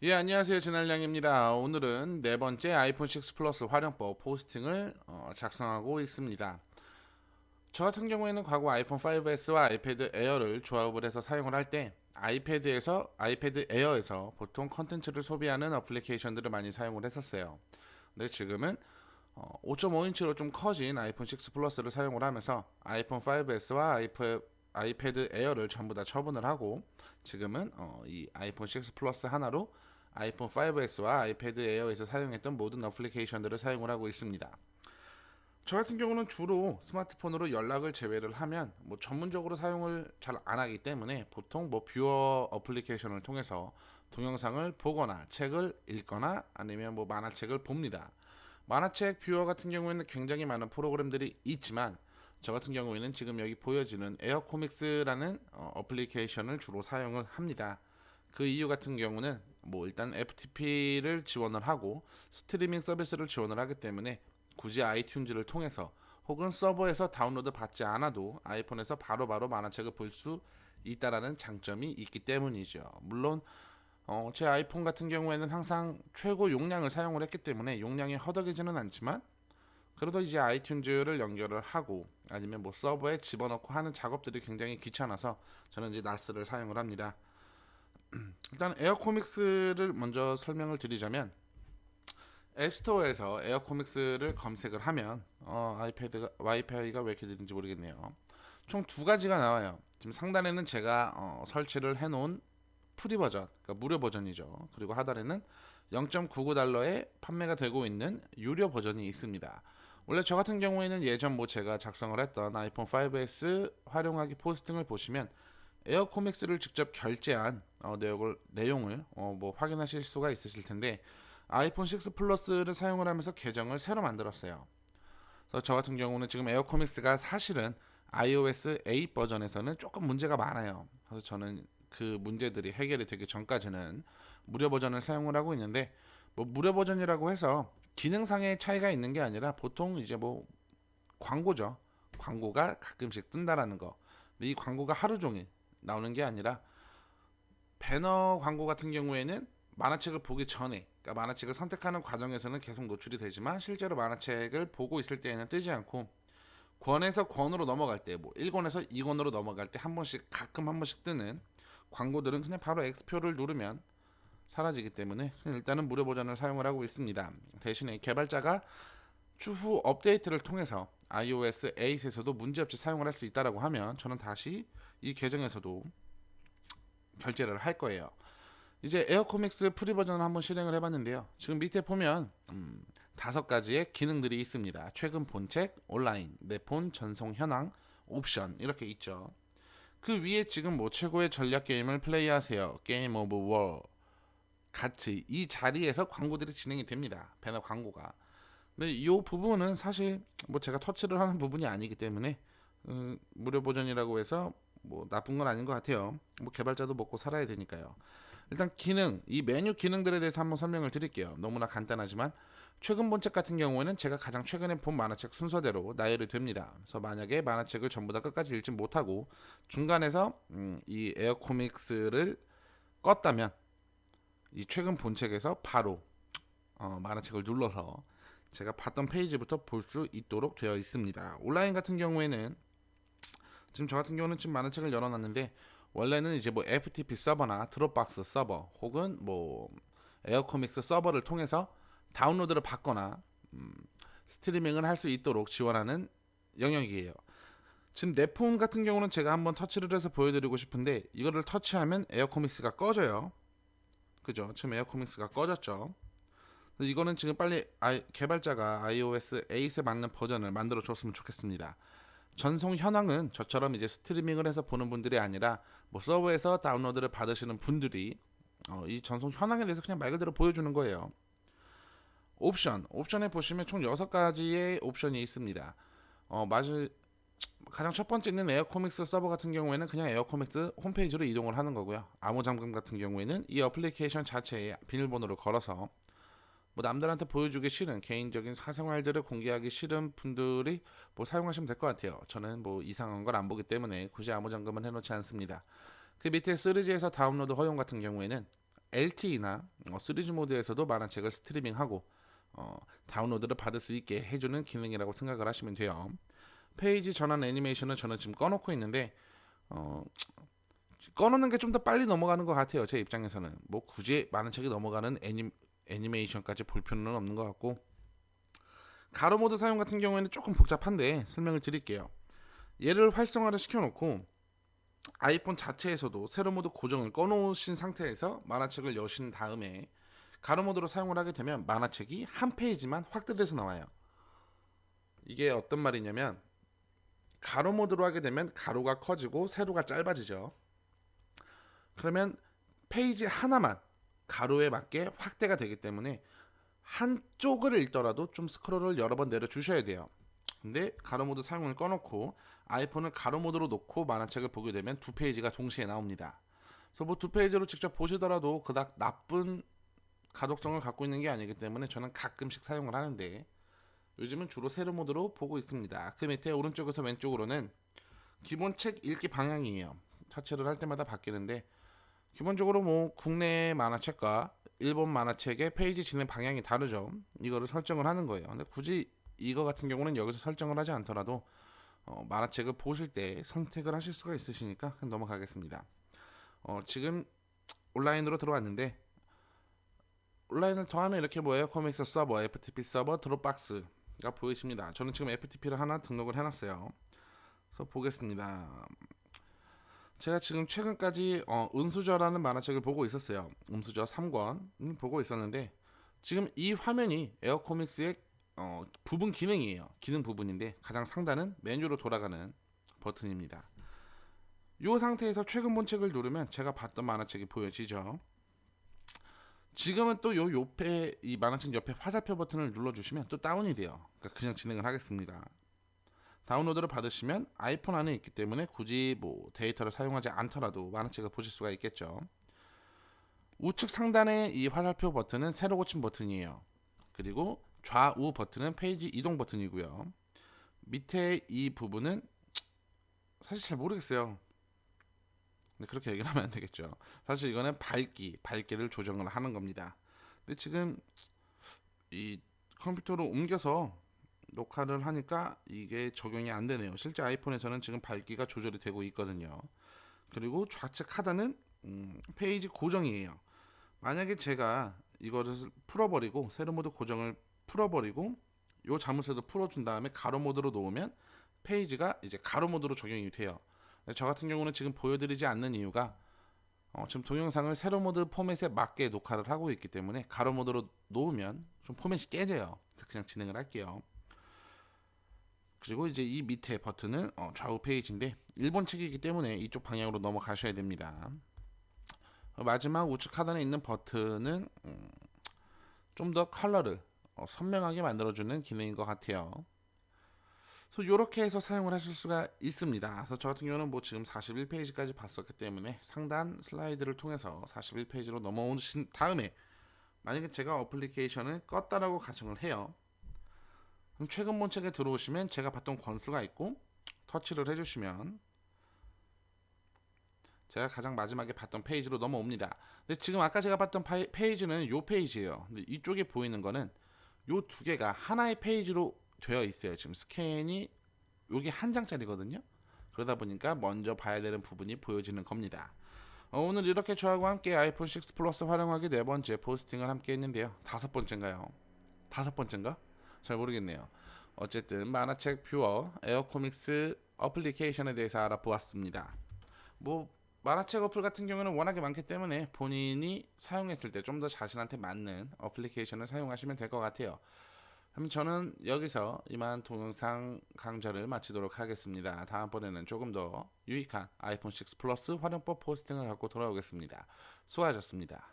예, 안녕하세요. 진할량입니다. 오늘은 네 번째 아이폰 6 플러스 활용법 포스팅을 작성하고 있습니다. 저 같은 경우에는 과거 아이폰 5S와 아이패드 에어를 조합을 해서 사용을 할 때 아이패드 에어에서 보통 컨텐츠를 소비하는 어플리케이션들을 많이 사용을 했었어요. 근데 지금은 5.5인치로 좀 커진 아이폰 6 플러스를 사용을 하면서 아이폰 5S와 아이패드 에어를 전부 다 처분을 하고 지금은 이 아이폰 6 플러스 하나로 아이폰 5S와 아이패드 에어에서 사용했던 모든 어플리케이션들을 사용을 하고 있습니다. 저 같은 경우는 주로 스마트폰으로 연락을 제외를 하면 뭐 전문적으로 사용을 잘 안 하기 때문에 보통 뭐 뷰어 어플리케이션을 통해서 동영상을 보거나 책을 읽거나 아니면 뭐 만화책을 봅니다. 만화책 뷰어 같은 경우에는 굉장히 많은 프로그램들이 있지만 저 같은 경우에는 지금 여기 보여지는 에어코믹스라는 어플리케이션을 주로 사용을 합니다. 그 이유 같은 경우는 뭐 일단 FTP를 지원을 하고 스트리밍 서비스를 지원을 하기 때문에 굳이 아이튠즈를 통해서 혹은 서버에서 다운로드 받지 않아도 아이폰에서 바로바로 만화책을 볼 수 있다라는 장점이 있기 때문이죠. 물론 제 아이폰 같은 경우에는 항상 최고 용량을 사용을 했기 때문에 용량이 허덕이지는 않지만 그래도 이제 아이튠즈를 연결을 하고 아니면 뭐 서버에 집어넣고 하는 작업들이 굉장히 귀찮아서 저는 이제 나스를 사용을 합니다. 일단 에어코믹스를 먼저 설명을 드리자면 앱스토어에서 에어코믹스를 검색을 하면 아이패드가 와이파이가 왜 이렇게 되는지 모르겠네요. 총 두 가지가 나와요. 지금 상단에는 제가 설치를 해놓은 프리 버전, 그러니까 무료 버전이죠. 그리고 하단에는 0.99달러에 판매가 되고 있는 유료 버전이 있습니다. 원래 저 같은 경우에는 예전 뭐 제가 작성을 했던 아이폰 5S 활용하기 포스팅을 보시면 에어코믹스를 직접 결제한 내용을 뭐 확인하실 수가 있으실 텐데 아이폰 6 플러스를 사용을 하면서 계정을 새로 만들었어요. 그래서 저 같은 경우는 지금 에어코믹스가 사실은 iOS 8 버전에서는 조금 문제가 많아요. 그래서 저는 그 문제들이 해결이 되기 전까지는 무료 버전을 사용을 하고 있는데 뭐 무료 버전이라고 해서 기능상의 차이가 있는 게 아니라 보통 이제 뭐 광고죠. 광고가 가끔씩 뜬다라는 거. 근데 이 광고가 하루 종일 나오는 게 아니라 배너 광고 같은 경우에는 만화책을 보기 전에 그러니까 만화책을 선택하는 과정에서는 계속 노출이 되지만 실제로 만화책을 보고 있을 때에는 뜨지 않고 권에서 권으로 넘어갈 때 뭐 1권에서 2권으로 넘어갈 때 한 번씩 가끔 한 번씩 뜨는 광고들은 그냥 바로 X표를 누르면 사라지기 때문에 일단은 무료 버전을 사용을 하고 있습니다. 대신에 개발자가 추후 업데이트를 통해서 iOS 8에서도 문제없이 사용을 할 수 있다라고 하면 저는 다시 이 계정에서도 결제를 할 거예요. 이제 에어코믹스 프리 버전을 한번 실행을 해봤는데요. 지금 밑에 보면 5가지의 기능들이 있습니다. 최근 본책, 온라인, 내 폰 전송 현황, 옵션 이렇게 있죠. 그 위에 지금 뭐 최고의 전략 게임을 플레이하세요. 게임 오브 워 같이 이 자리에서 광고들이 진행이 됩니다. 배너 광고가. 근데 이 부분은 사실 뭐 제가 터치를 하는 부분이 아니기 때문에 무료 버전이라고 해서 뭐 나쁜 건 아닌 것 같아요. 뭐 개발자도 먹고 살아야 되니까요. 일단 기능, 이 메뉴 기능들에 대해서 한번 설명을 드릴게요. 너무나 간단하지만 최근 본책 같은 경우에는 제가 가장 최근에 본 만화책 순서대로 나열이 됩니다. 그래서 만약에 만화책을 전부 다 끝까지 읽지 못하고 중간에서 이 에어코믹스를 껐다면 이 최근 본책에서 바로 만화책을 눌러서 제가 봤던 페이지부터 볼 수 있도록 되어 있습니다. 온라인 같은 경우에는 지금 저 같은 경우는 지금 만화책을 열어놨는데 원래는 이제 뭐 FTP 서버나 드롭박스 서버 혹은 뭐 에어코믹스 서버를 통해서 다운로드를 받거나 스트리밍을 할 수 있도록 지원하는 영역이에요. 지금 내 폰 같은 경우는 제가 한번 터치를 해서 보여드리고 싶은데 이거를 터치하면 에어코믹스가 꺼져요. 그죠? 지금 에어코믹스가 꺼졌죠. 이거는 지금 빨리 개발자가 iOS 8에 맞는 버전을 만들어 줬으면 좋겠습니다. 전송 현황은 저처럼 이제 스트리밍을 해서 보는 분들이 아니라 뭐 서버에서 다운로드를 받으시는 분들이 이 전송 현황에 대해서 그냥 말 그대로 보여주는 거예요. 옵션에 보시면 총 6가지의 옵션이 있습니다. 가장 첫 번째는 에어코믹스 서버 같은 경우에는 그냥 에어코믹스 홈페이지로 이동을 하는 거고요. 암호 잠금 같은 경우에는 이 어플리케이션 자체에 비밀번호를 걸어서 뭐 남들한테 보여주기 싫은 개인적인 사생활들을 공개하기 싫은 분들이 뭐 사용하시면 될 것 같아요. 저는 뭐 이상한 걸 안 보기 때문에 굳이 암호 잠금은 해놓지 않습니다. 그 밑에 3G에서 다운로드 허용 같은 경우에는 LTE나 3G 모드에서도 만화책을 스트리밍하고 다운로드를 받을 수 있게 해주는 기능이라고 생각을 하시면 돼요. 페이지 전환 애니메이션을 저는 지금 꺼놓고 있는데 꺼놓는 게 좀 더 빨리 넘어가는 것 같아요. 제 입장에서는 뭐 굳이 만화책이 넘어가는 애니메이션까지 볼 필요는 없는 것 같고, 가로 모드 사용 같은 경우에는 조금 복잡한데 설명을 드릴게요. 얘를 활성화를 시켜놓고 아이폰 자체에서도 세로 모드 고정을 꺼놓으신 상태에서 만화책을 여신 다음에 가로 모드로 사용을 하게 되면 만화책이 한 페이지만 확대돼서 나와요. 이게 어떤 말이냐면, 가로 모드로 하게 되면 가로가 커지고 세로가 짧아지죠. 그러면 페이지 하나만 가로에 맞게 확대가 되기 때문에 한쪽을 읽더라도 좀 스크롤을 여러 번 내려 주셔야 돼요. 근데 가로 모드 사용을 꺼놓고 아이폰을 가로 모드로 놓고 만화책을 보게 되면 두 페이지가 동시에 나옵니다. 그래서 뭐 두 페이지로 직접 보시더라도 그닥 나쁜 가독성을 갖고 있는 게 아니기 때문에 저는 가끔씩 사용을 하는데, 요즘은 주로 세로 모드로 보고 있습니다. 그 밑에 오른쪽에서 왼쪽으로는 기본 책 읽기 방향이에요. 터치를 할 때마다 바뀌는데, 기본적으로 뭐 국내 만화책과 일본 만화책의 페이지 진행 방향이 다르죠. 이거를 설정을 하는 거예요. 근데 굳이 이거 같은 경우는 여기서 설정을 하지 않더라도 만화책을 보실 때 선택을 하실 수가 있으시니까 넘어가겠습니다. 지금 온라인으로 들어왔는데, 온라인을 더하면 이렇게 뭐예요? 코믹스 서버, FTP 서버, 드롭박스가 보이십니다. 저는 지금 FTP를 하나 등록을 해놨어요. 그래서 보겠습니다. 제가 지금 최근까지 은수저라는 만화책을 보고 있었어요. 은수저 3권 보고 있었는데, 지금 이 화면이 에어코믹스의 부분 기능이에요. 기능 부분인데 가장 상단은 메뉴로 돌아가는 버튼입니다. 이 상태에서 최근 본 책을 누르면 제가 봤던 만화책이 보여지죠. 지금은 또 요 옆에 이 만화책 옆에 화살표 버튼을 눌러주시면 또 다운이 돼요. 그러니까 그냥 진행을 하겠습니다. 다운로드를 받으시면 아이폰 안에 있기 때문에 굳이 뭐 데이터를 사용하지 않더라도 만화책을 보실 수가 있겠죠. 우측 상단의 이 화살표 버튼은 새로 고침 버튼이에요. 그리고 좌우 버튼은 페이지 이동 버튼이고요. 밑에 이 부분은 사실 잘 모르겠어요. 근데 그렇게 얘기를 하면 안 되겠죠. 사실 이거는 밝기를 조정을 하는 겁니다. 근데 지금 이 컴퓨터로 옮겨서 녹화를 하니까 이게 적용이 안 되네요. 실제 아이폰에서는 지금 밝기가 조절이 되고 있거든요. 그리고 좌측 하단은 페이지 고정이에요. 만약에 제가 이거를 풀어버리고 세로 모드 고정을 풀어버리고 요 자물쇠도 풀어준 다음에 가로 모드로 놓으면 페이지가 이제 가로 모드로 적용이 돼요. 저 같은 경우는 지금 보여드리지 않는 이유가 지금 동영상을 세로 모드 포맷에 맞게 녹화를 하고 있기 때문에 가로 모드로 놓으면 좀 포맷이 깨져요. 그래서 그냥 진행을 할게요. 그리고 이제 이 밑에 버튼은 좌우 페이지인데 일본 책이기 때문에 이쪽 방향으로 넘어가셔야 됩니다. 마지막 우측 하단에 있는 버튼은 좀 더 컬러를 선명하게 만들어주는 기능인 것 같아요. 그래서 이렇게 해서 사용을 하실 수가 있습니다. 그래서 저 같은 경우는 뭐 지금 41페이지까지 봤었기 때문에 상단 슬라이드를 통해서 41페이지로 넘어오신 다음에, 만약에 제가 어플리케이션을 껐다라고 가정을 해요. 그럼 최근 본 책에 들어오시면 제가 봤던 권수가 있고 터치를 해주시면 제가 가장 마지막에 봤던 페이지로 넘어옵니다. 근데 지금 아까 제가 봤던 페이지는 요 페이지예요. 근데 이쪽에 보이는 거는 요 두 개가 하나의 페이지로 되어 있어요. 지금 스캔이 요게 한 장짜리거든요. 그러다 보니까 먼저 봐야 되는 부분이 보여지는 겁니다. 오늘 이렇게 저하고 함께 아이폰 6 플러스 활용하기 네 번째 포스팅을 함께 했는데요. 다섯 번째인가요? 다섯 번째인가? 잘 모르겠네요. 어쨌든 만화책 뷰어 에어코믹스 어플리케이션에 대해서 알아보았습니다. 뭐 만화책 어플 같은 경우는 워낙에 많기 때문에 본인이 사용했을 때 좀 더 자신한테 맞는 어플리케이션을 사용하시면 될 것 같아요. 그럼 저는 여기서 이만 동영상 강좌를 마치도록 하겠습니다. 다음번에는 조금 더 유익한 아이폰 6 플러스 활용법 포스팅을 갖고 돌아오겠습니다. 수고하셨습니다.